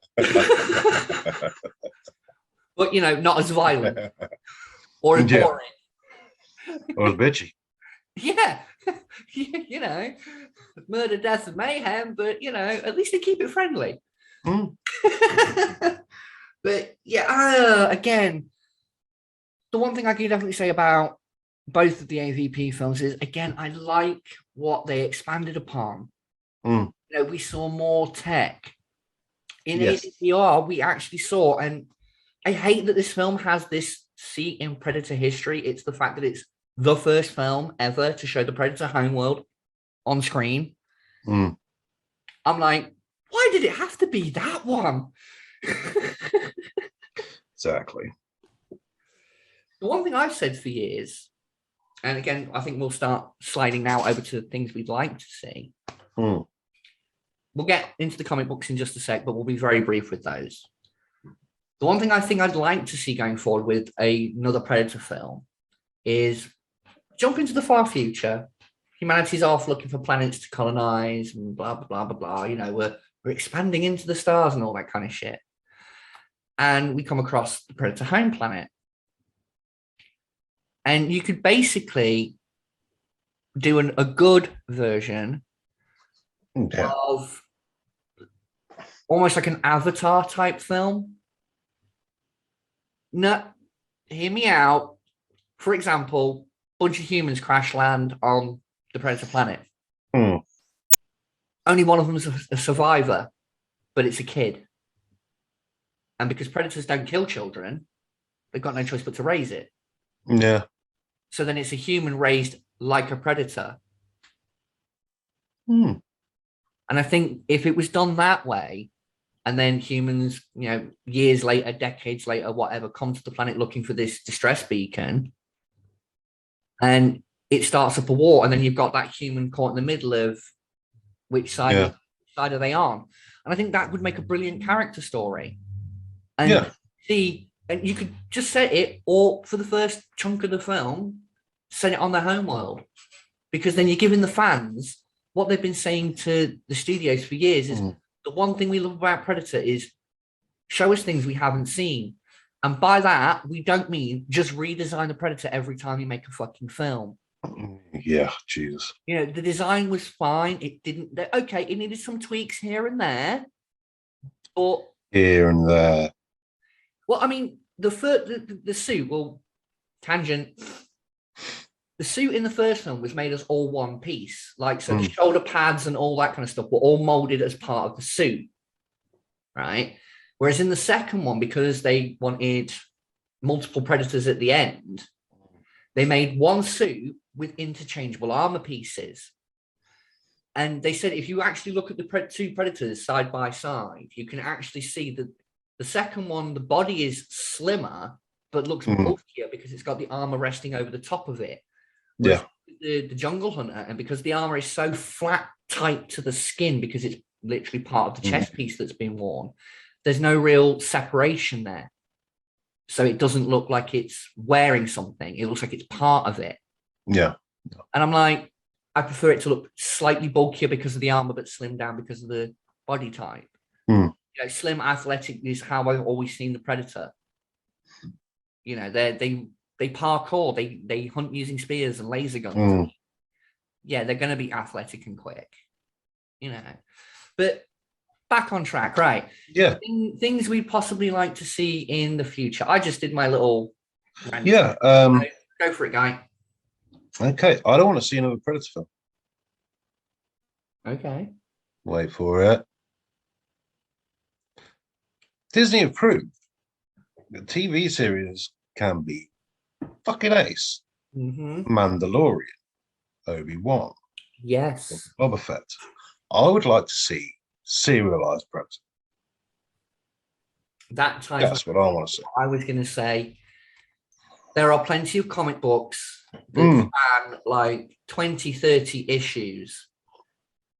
not as violent or as boring. Or was bitchy. Yeah, you know, murder, death, and mayhem, but you know, at least they keep it friendly. Mm. But yeah, again, the one thing I can definitely say about both of the AVP films is, again, I like what they expanded upon. Mm. You know, we saw more tech. In Yes. ADPR, we actually saw, and I hate that this film has this seat in Predator history. It's the fact that it's the first film ever to show the Predator homeworld on screen. Mm. I'm like, why did it have to be that one? Exactly. The one thing I've said for years, and again, I think we'll start sliding now over to things we'd like to see. Mm. We'll get into the comic books in just a sec, but we'll be very brief with those. The one thing I think I'd like to see going forward with another Predator film is jump into the far future. Humanity's off looking for planets to colonize and blah, blah, blah, blah, blah. You know, we're expanding into the stars and all that kind of shit. And we come across the Predator home planet. And you could basically do a good version of almost like an Avatar type film. No, hear me out. For example, a bunch of humans crash land on the Predator planet. Mm. Only one of them is a survivor, but it's a kid. And because predators don't kill children, they've got no choice but to raise it. Yeah. So then it's a human raised like a predator. Mm. And I think if it was done that way, and then humans, you know, years later, decades later, whatever, come to the planet looking for this distress beacon, and it starts up a war, and then you've got that human caught in the middle of which side are they on? And I think that would make a brilliant character story. And and you could just set it, or for the first chunk of the film, set it on their homeworld, because then you're giving the fans what they've been saying to the studios for years is the one thing we love about Predator is show us things we haven't seen. And by that, we don't mean just redesign the Predator every time you make a fucking film. Yeah, Jesus. You know, the design was fine. It didn't, okay, it needed some tweaks here and there. But here and there. Well, I mean, the suit, well, tangent. The suit in the first film was made as all one piece. Like, so the shoulder pads and all that kind of stuff were all molded as part of the suit. Right? Whereas in the second one, because they wanted multiple predators at the end, they made one suit with interchangeable armor pieces. And they said if you actually look at the two predators side by side, you can actually see that the second one, the body is slimmer, but looks bulkier because it's got the armor resting over the top of it. Whereas the Jungle Hunter, and because the armor is so flat, tight to the skin, because it's literally part of the chest piece that's been worn, there's no real separation there. So it doesn't look like it's wearing something. It looks like it's part of it. Yeah. And I'm like, I prefer it to look slightly bulkier because of the armor, but slimmed down because of the body type. You know, slim, athletic is how I've always seen the Predator. You know, they parkour, they hunt using spears and laser guns. Yeah, they're going to be athletic and quick. You know, but back on track, right? Yeah. Things we'd possibly like to see in the future. I just did my little. Yeah. Go for it, guy. Okay, I don't want to see another Predator film. Okay. Wait for it. Disney approved. The TV series can be fucking ace. Mandalorian, Obi-Wan, Yes. Boba Fett. I would like to see serialized Predator. That type. That's what I want to see. I was going to say there are plenty of comic books that span like 20, 30 issues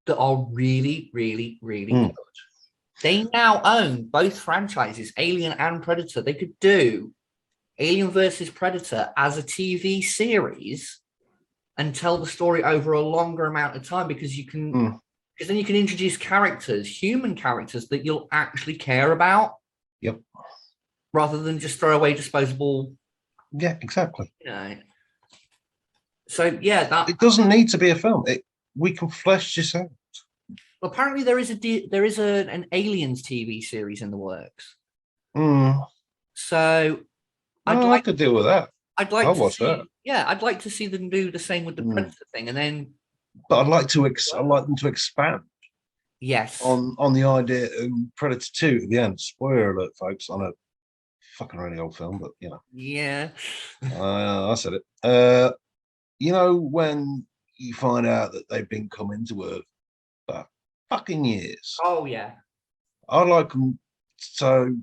that are really, really, really good. They now own both franchises, Alien and Predator. They could do Alien versus Predator as a TV series and tell the story over a longer amount of time, because you can, because then you can introduce characters, human characters that you'll actually care about. Yep. Rather than just throw away disposable. Yeah, exactly. You know. So yeah, that It doesn't need to be a film. We can flesh this out. well, apparently there is an Aliens TV series in the works. Mm. So I could deal with that. I'd like I'll to watch see, that. yeah, I'd like to see them do the same with the Predator thing, and then. But I'd like them to expand Yes. on the idea of Predator 2 at the end. Spoiler alert, folks, on a fucking really old film, but you know. Yeah. I said it. You know, when you find out that they've been coming to Earth for fucking years. Oh yeah. I'd like them. So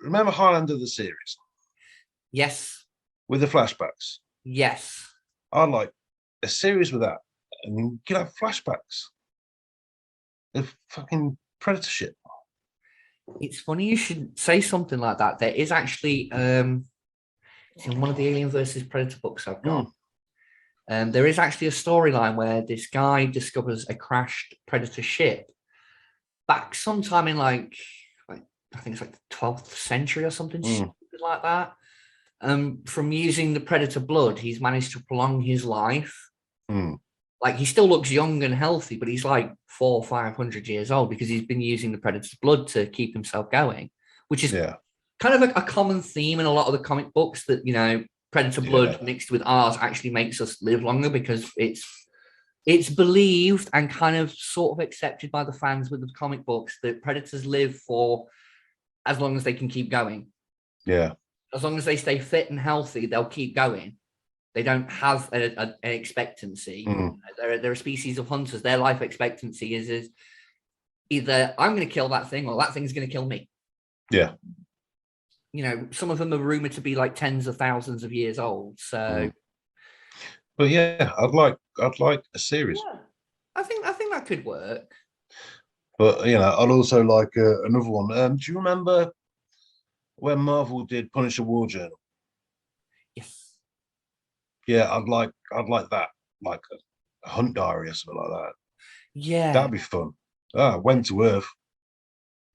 remember Highlander the series Yes. with the flashbacks? Yes. I'd like a series with that. And you can have flashbacks of fucking Predator shit. It's funny you should say something like that. There is actually it's in one of the Alien versus Predator books I've got. There is actually a storyline where this guy discovers a crashed Predator ship back sometime in like I think it's like the 12th century or something stupid like that. From using the Predator blood, he's managed to prolong his life. Like he still looks young and healthy, but he's like 400 or 500 years old because he's been using the Predator's blood to keep himself going, which is kind of a common theme in a lot of the comic books that, you know, Predator blood mixed with ours actually makes us live longer because it's believed and kind of sort of accepted by the fans with the comic books that Predators live for as long as they can keep going. Yeah. As long as they stay fit and healthy, they'll keep going. They don't have an expectancy. They're a species of hunters. Their life expectancy is either I'm going to kill that thing or that thing's going to kill me. Yeah. You know, some of them are rumored to be like tens of thousands of years old. So, but yeah, I'd like a series. Yeah, I think that could work. But you know, I'd also like another one. Do you remember when Marvel did Punisher War Journal? Yes. Yeah, I'd like that, like a hunt diary or something like that. Yeah, that'd be fun. Went to Earth.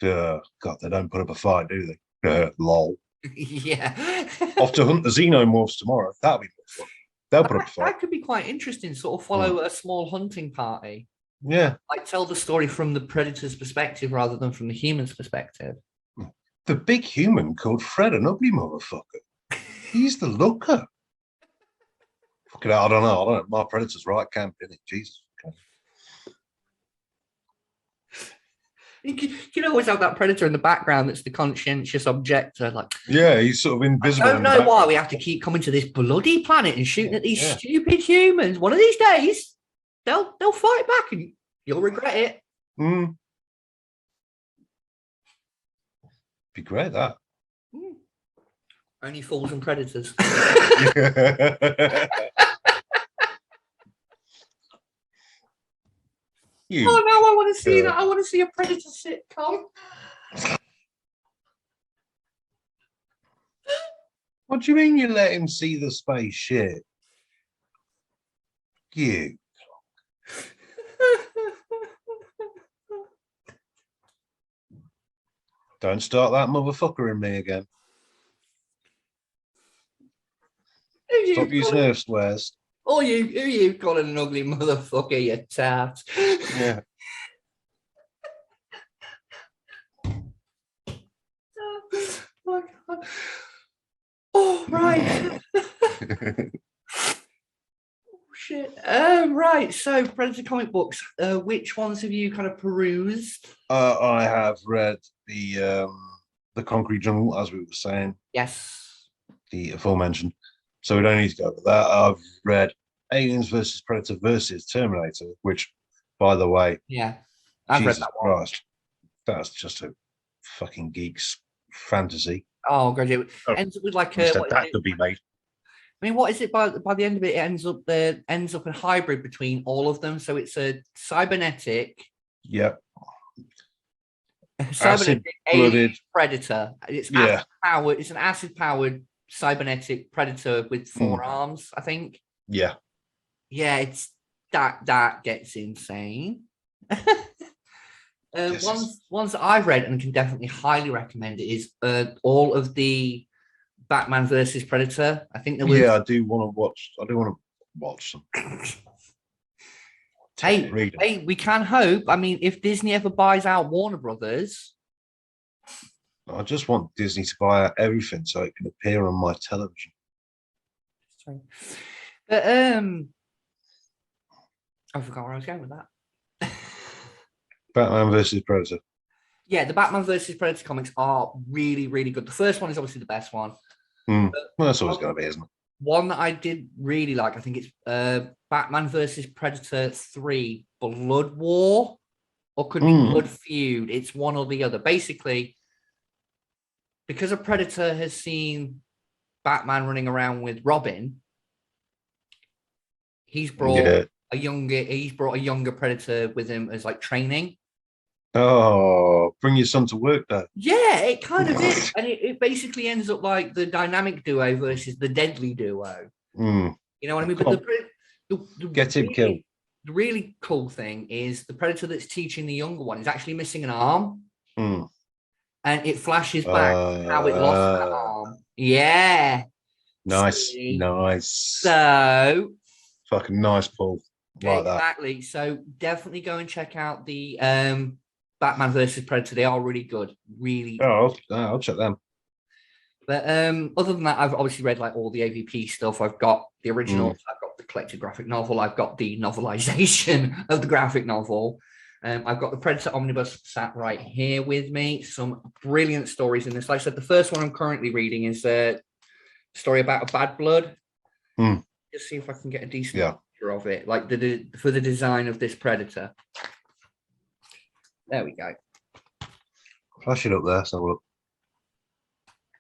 God, they don't put up a fight, do they? Lol. Yeah. Off to hunt the xenomorphs tomorrow. That'd be fun. They'll put up a fight. That could be quite interesting. Sort of follow a small hunting party. Yeah. Like tell the story from the predator's perspective rather than from the human's perspective. The big human called Fred, an ugly motherfucker. He's the looker. Fucking hell, I don't know. My predator's right camp, isn't it? Jesus. You can always have that predator in the background that's the conscientious objector. Like, yeah, he's sort of invisible. I don't know why we have to keep coming to this bloody planet and shooting at these stupid humans. One of these days, they'll fight back and you'll regret it. Be great, that. Only fools and predators. Oh, no, I want to see that. I want to see a Predator sitcom. What do you mean you let him see the spaceship? You. Don't start that motherfucker in me again. Stop using Earth swears. Oh, who you calling an ugly motherfucker, you tart? Yeah. Oh, God. Oh, right. Oh, shit. Right. So, Predator comic books. Which ones have you kind of perused? I have read the Concrete Jungle, as we were saying. Yes. The aforementioned. So we don't need to go over that. I've read Aliens versus Predator versus Terminator, which, by the way, I've read that one. Christ, that's just a fucking geek's fantasy. Oh, God, it ends up with like that could be made. I mean, what is it by the end of it? It ends up a hybrid between all of them. So it's a cybernetic. Yep. Cybernetic alien predator. It's acid powered. It's an acid powered cybernetic predator with 4 arms, I think. Yeah. Yeah, it's that gets insane. Ones that I've read and can definitely highly recommend it is all of the Batman versus Predator. I think there was. Yeah, I do want to watch them. Hey, Read them. hey, we can hope. I mean, if Disney ever buys out Warner Brothers, I just want Disney to buy out everything so it can appear on my television. sorry. But I forgot where I was going with that. Batman versus Predator. Yeah, the Batman versus Predator comics are really, really good. The first one is obviously the best one. Well, that's always going to be, isn't it? One that I did really like, I think it's Batman versus Predator 3 Blood War, or could be Blood Feud. It's one or the other. Basically, because a Predator has seen Batman running around with Robin, he's brought a younger Predator with him as like training. Oh, bring your son to work, Dad. Yeah, it kind of is. And it basically ends up like the dynamic duo versus the deadly duo. You know what I mean? But get him killed. The really cool thing is the Predator that's teaching the younger one is actually missing an arm. And it flashes back how it lost that arm. Yeah. Nice. See? Nice. So fucking nice, Paul. Like exactly. That. So definitely go and check out the Batman versus Predator. They are really good. Really. Oh, I'll check them. But other than that, I've obviously read like all the AVP stuff. I've got the original, I've got the collected graphic novel, I've got the novelization of the graphic novel. I've got the Predator Omnibus sat right here with me. Some brilliant stories in this. Like I said, the first one I'm currently reading is a story about a bad blood. Just see if I can get a decent picture of it, like for the design of this Predator. There we go. Flash it up there. So look.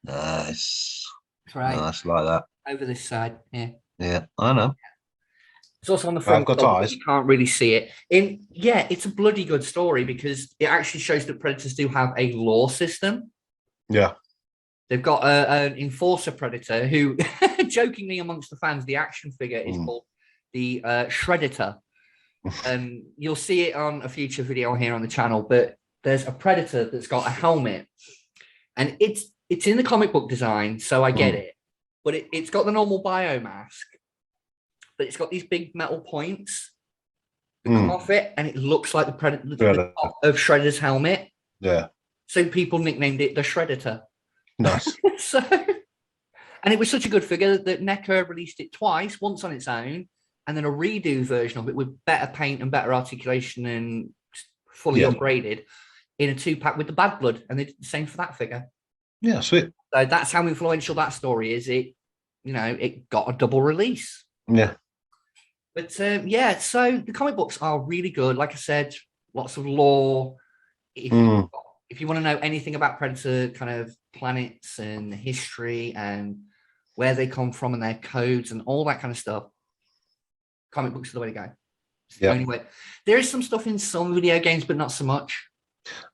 Nice. That's right. Nice, like that. Over this side, yeah. Yeah, I know. It's also on the front. I've got eyes. You can't really see it. It's a bloody good story because it actually shows that Predators do have a law system. Yeah. They've got an enforcer Predator who, jokingly amongst the fans, the action figure is called the Shredditor. You'll see it on a future video here on the channel, but there's a Predator that's got a helmet. And it's in the comic book design, so I get it. But it's got the normal biomask, but it's got these big metal points that come off it, and it looks like the Predator, the top of Shredder's helmet. Yeah. So people nicknamed it the Shredditor. Nice. And it was such a good figure that NECA released it twice, once on its own, and then a redo version of it with better paint and better articulation and fully upgraded in a 2-pack with the bad blood. And they did the same for that figure. Yeah, sweet. So that's how influential that story is. It got a double release. Yeah. But so the comic books are really good. Like I said, lots of lore. If you want to know anything about Predator kind of planets and history and where they come from and their codes and all that kind of stuff, comic books are the way to go. It's the only way. There is some stuff in some video games, but not so much.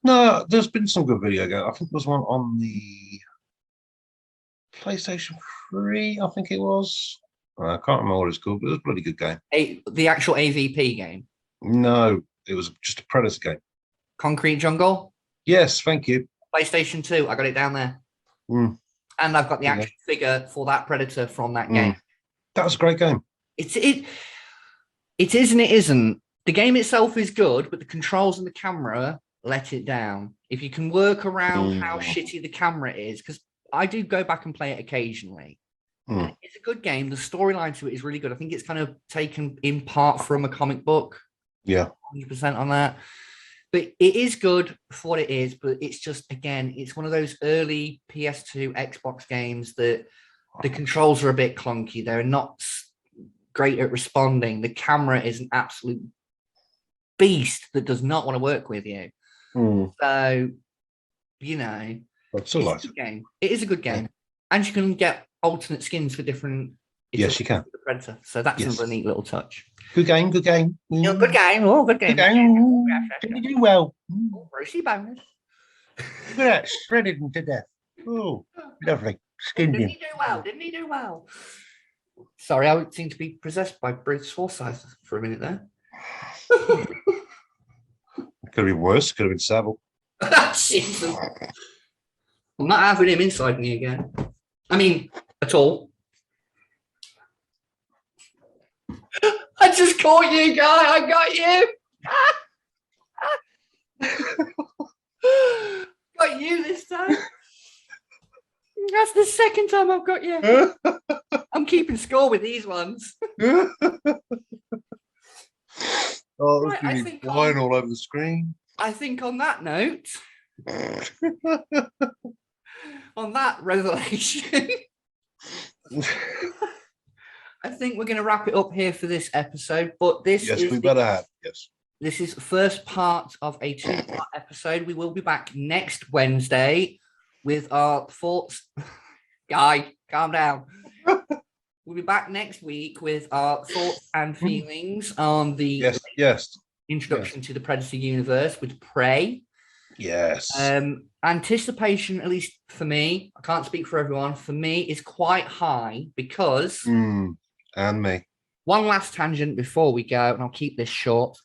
No, there's been some good video games. I think there was one on the PlayStation 3, I think it was. I can't remember what it's called, but it was a bloody good game. The actual AVP game? No, it was just a Predator game. Concrete Jungle? Yes, thank you. PlayStation 2, I got it down there. And I've got the action figure for that Predator from that game. That was a great game. It is and it isn't. The game itself is good, but the controls and the camera let it down. If you can work around how shitty the camera is, because I do go back and play it occasionally. It's a good game. The storyline to it is really good. I think it's kind of taken in part from a comic book. Yeah. 100% on that. But it is good for what it is, but it's just, again, it's one of those early PS2 Xbox games that the controls are a bit clunky. They're not great at responding. The camera is an absolute beast that does not want to work with you. So, it's a good game. It is a good game. And you can get alternate skins for different. Yes, you can. The Predator. So that's another neat little touch. Good game, good game. Good game. Oh, good game. Good game. Didn't you do well? Roasty bonus. Look at that, shredded him to death. Oh, lovely. Skinned Didn't him. he do well? Sorry, I seem to be possessed by Bruce Forsyth for a minute there. Could have been worse. Could have been Savile. Jesus. I'm not having him inside me again. I mean, at all. just caught you, guy. I got you. Got you this time. That's the second time I've got you. I'm keeping score with these ones. Oh, Right, it's going to be flying all over the screen. I think on that note, on that revelation, I think we're going to wrap it up here for this episode. But this yes, is we better have. Yes. This is the first part of a 2-part episode. We will be back next Wednesday with our thoughts. Guy, calm down. We'll be back next week with our thoughts and feelings on the introduction to the Predator universe with Prey. Yes. Anticipation, at least for me, I can't speak for everyone, for me is quite high because... and me. One last tangent before we go, and I'll keep this short.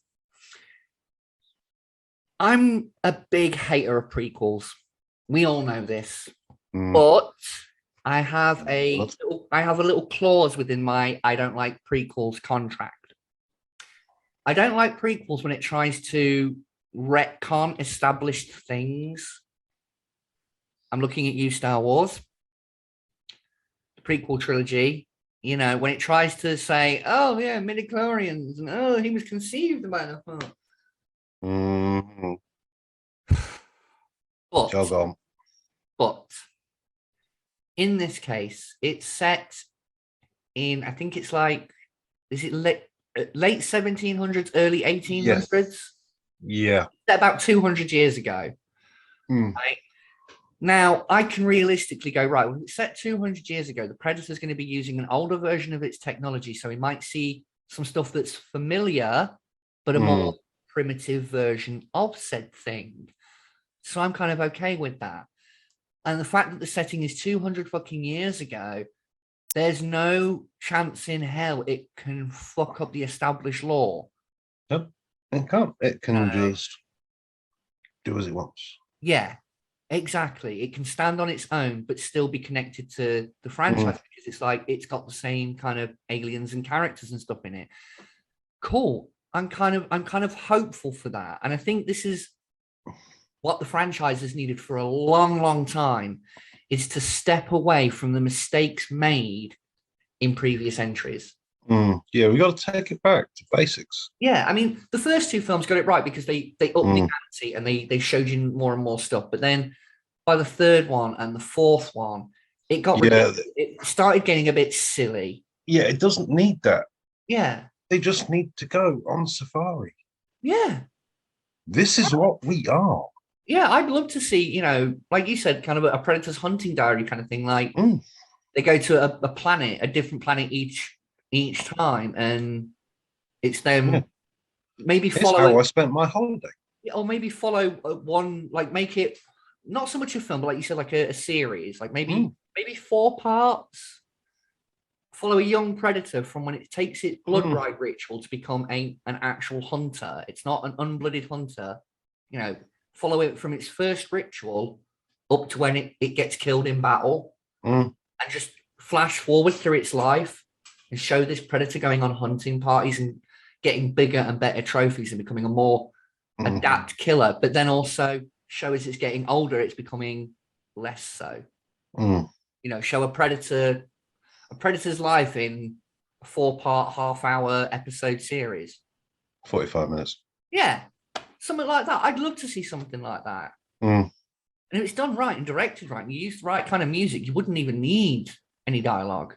I'm a big hater of prequels. We all know this. But I have a little clause within my I don't like prequels contract. I don't like prequels when it tries to retcon established things. I'm looking at you, Star Wars. The prequel trilogy, you know, when it tries to say, oh, yeah, midichlorians, and oh, he was conceived by the heart. But in this case, it's set in, I think it's like, is it late 1700s, early 1800s? Yes. Yeah. About 200 years ago. Right? Now, I can realistically go, right, when it's set 200 years ago, the Predator's going to be using an older version of its technology. So we might see some stuff that's familiar, but a more primitive version of said thing. So I'm kind of okay with that. And the fact that the setting is 200 fucking years ago, there's no chance in hell it can fuck up the established law. Nope, it can't. It can just do as it wants. Yeah, exactly. It can stand on its own, but still be connected to the franchise because it's like it's got the same kind of aliens and characters and stuff in it. Cool. I'm kind of hopeful for that, and I think this is what the franchise has needed for a long, long time, is to step away from the mistakes made in previous entries. Yeah, we got to take it back to basics. Yeah, I mean, the first two films got it right because they upped the ante and they showed you more and more stuff. But then by the third one and the fourth one, it got it started getting a bit silly. Yeah, it doesn't need that. Yeah. They just need to go on safari. Yeah. This is what we are. Yeah, I'd love to see, you know, like you said, kind of a Predator's hunting diary kind of thing. Like they go to a planet, a different planet each time, and it's them maybe follow. That's how I spent my holiday. Or maybe follow one, like make it not so much a film, but like you said, like a series, like maybe 4 parts. Follow a young predator from when it takes its blood right ritual to become an actual hunter. It's not an unblooded hunter, you know. Follow it from its first ritual up to when it gets killed in battle, and just flash forward through its life and show this predator going on hunting parties and getting bigger and better trophies and becoming a more adept killer. But then also show as it's getting older, it's becoming less so. You know, show a predator's life in a 4-part, half-hour episode series. 45 minutes. Yeah. Something like that. I'd love to see something like that. And if it's done right and directed right, and you use the right kind of music, you wouldn't even need any dialogue.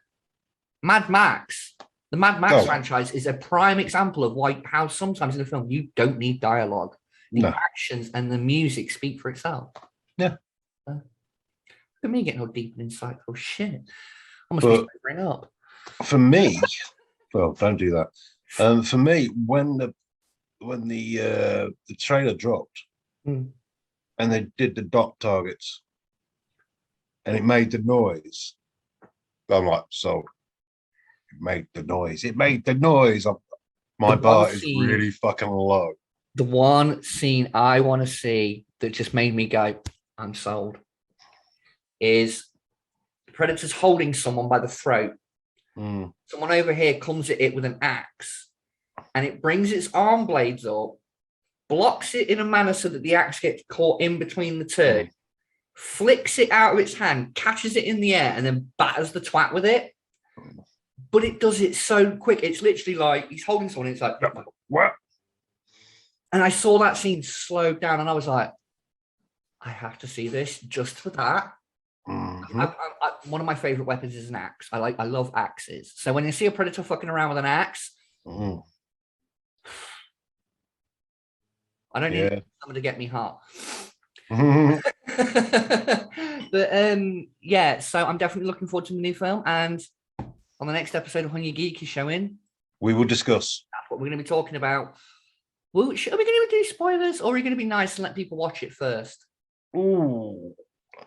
Mad Max, the Mad Max franchise is a prime example of how sometimes in a film you don't need dialogue. The actions and the music speak for itself. Yeah. Look at me getting all deep and insightful shit. I must be bring up. For me, well, don't do that. For me, when the trailer dropped and they did the dot targets and it made the noise, I'm like, so it made the noise. It made the noise. My bar is really fucking low. The one scene I want to see that just made me go, I'm sold, is the Predator's holding someone by the throat. Someone over here comes at it with an axe. and it brings its arm blades up, blocks it in a manner so that the axe gets caught in between the two, flicks it out of its hand, catches it in the air, and then batters the twat with it. But it does it so quick. It's literally like he's holding someone, and it's like, what? And I saw that scene slowed down, and I was like, I have to see this just for that. One of my favorite weapons is an axe. I love axes. So when you see a predator fucking around with an axe, I don't need someone to get me hot. But yeah, so I'm definitely looking forward to the new film, and on the next episode of When Your Geek is showing, we will discuss. That's what we're going to be talking about. Well, are we going to do spoilers, or are we going to be nice and let people watch it first? Ooh,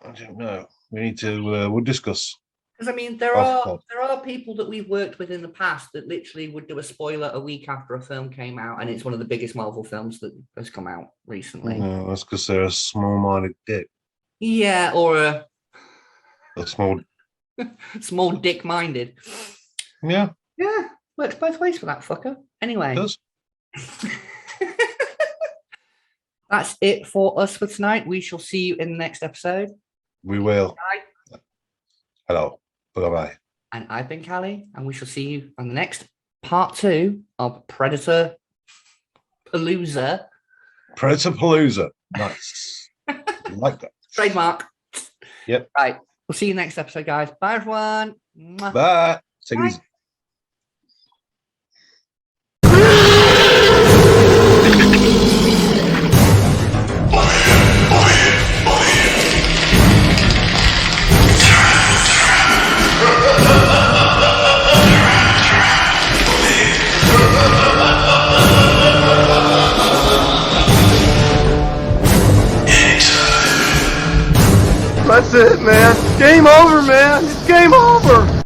I don't know. We need to. We'll discuss. Because I mean, there are people that we've worked with in the past that literally would do a spoiler a week after a film came out, and it's one of the biggest Marvel films that has come out recently. No, that's because they're a small-minded dick. Yeah, or a small, small dick-minded. Yeah. Yeah, works both ways for that fucker. Anyway. It does. That's it for us for tonight. We shall see you in the next episode. We will. Bye. Hello. Bye-bye. And I've been Callie, and we shall see you on the next part 2 of Predator Palooza. Predator Palooza. Nice. Like that. Trademark. Yep. Right. We'll see you next episode, guys. Bye, everyone. Mwah. Bye. Take it easy. That's it, man. Game over, man. It's game over.